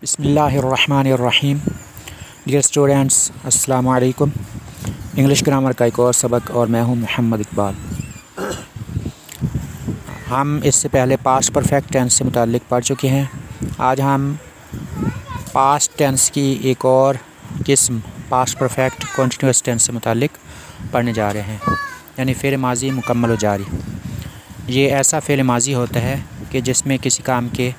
बिस्मिल्लाहिर्रहमानिर्रहीम। Dear students, अस्सलामु अलैकुम। इंग्लिश ग्रामर का एक और सबक और मैं हूं मोहम्मद इकबाल। हम इससे पहले पास्ट परफेक्ट टेंस से मुताल्लिक़ पढ़ चुके हैं। आज हम पास्ट टेंस की एक और किस्म पास्ट परफेक्ट कंटिन्यूअस टेंस से मुताल्लिक़ पढ़ने जा रहे हैं, यानी फ़ेल माज़ी मुकम्मल व जारी। ये ऐसा फ़ेल माज़ी होता है कि जिसमें किसी काम के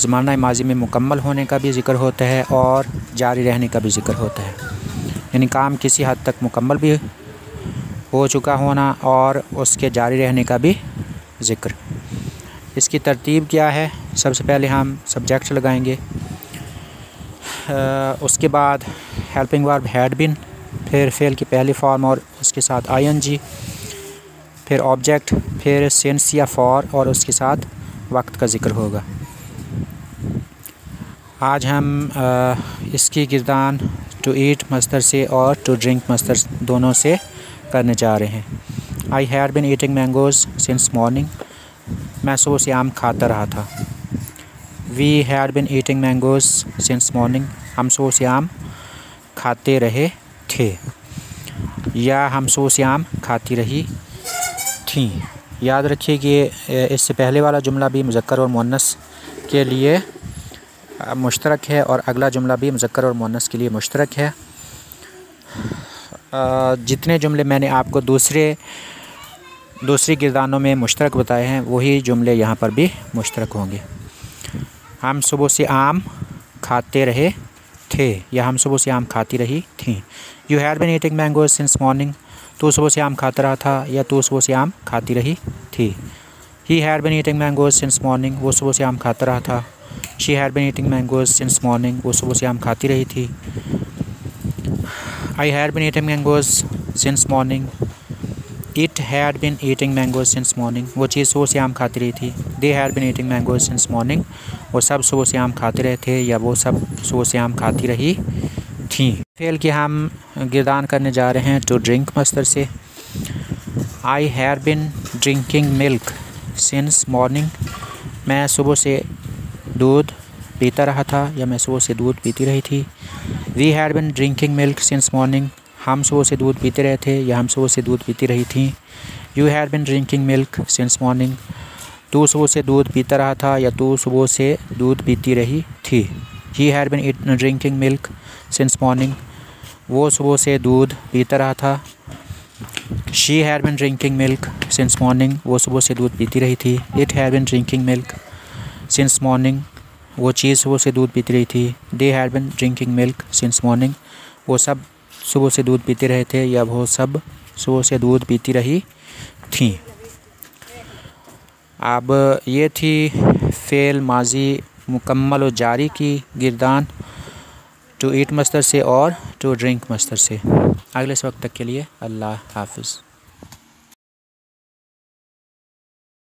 ज़माना माज़ी में मुकम्मल होने का भी ज़िक्र होता है और जारी रहने का भी ज़िक्र होता है, यानी काम किसी हद तक मुकम्मल भी हो चुका होना और उसके जारी रहने का भी ज़िक्र। इसकी तरतीब क्या है? सबसे पहले हम सब्जेक्ट लगाएंगे, उसके बाद हेल्पिंग वर्ब हैड बीन, फिर फ़ेल की पहली फॉर्म और उसके साथ आईएनजी, फिर ऑब्जेक्ट, फिर सिंस या फॉर और उसके साथ वक्त का ज़िक्र होगा। आज हम इसकी गिरदान टू ईट मस्तर से और टू ड्रिंक मस्तर दोनों से करने जा रहे हैं। I had been eating mangoes since morning, मैं सुबह से आम खाता रहा था। We had been eating mangoes since morning, हम सुबह से आम खाते रहे थे, या हम सुबह से आम खाती रही थीं। याद रखिए कि इससे पहले वाला जुमला भी मुज़क्कर और मुअन्नस के लिए मुश्तरक है और अगला जुमला भी मुज़क्कर और मुअन्नस के लिए मुश्तरक है। जितने जुमले मैंने आपको दूसरी गिरदानों में मुश्तरक बताए हैं वही जुमले यहाँ पर भी मुश्तरक होंगे। हम सुबह से आम खाते रहे थे, या हम सुबह से आम खाती रही थीं। You had been eating mangoes since morning, तू सुबह से आम खाता रहा था या तू सुबह से आम खाती रही थी। He had been eating mangoes since morning, वो सुबह से आम खाता रहा था। She had been eating mangoes since morning, वो सुबह से आम खाती रही थी। I had been eating mangoes since morning, it had been eating mangoes since morning, वो चीज़ सुबह से आम खाती रही थी। They had been eating mangoes since morning, वो सब सुबह से आम खाते रहे थे या वो सब सुबह से आम खाती रही थीं। फ़ेल की हम गिरदान करने जा रहे हैं टू ड्रिंक मस्तर से। I had been drinking milk since morning, मैं सुबह से दूध पीता रहा था या मैं सुबह से दूध पीती रही थी। We had been drinking milk since morning, हम सुबह से दूध पीते रहे थे या हम सुबह से दूध पीती रही थीं। You had been drinking milk since morning, तू सुबह से दूध पीता रहा था या तू सुबह से दूध पीती रही थी। He had been drinking milk since morning, वो सुबह से दूध पीता रहा था। She had been drinking milk since morning, वो सुबह से दूध पीती रही थी। It had been drinking milk since morning, वो चीज़ सुबह से दूध पीती रही थी। They had been drinking milk since morning, वो सब सुबह से दूध पीते रहे थे या वो सब सुबह से दूध पीती रही थीं। अब ये थी फ़ेल माज़ी मुकम्मल और जारी की गिरदान टू ईट मस्तर से और टू ड्रिंक मस्तर से। अगले वक्त तक के लिए अल्लाह हाफ़िज़।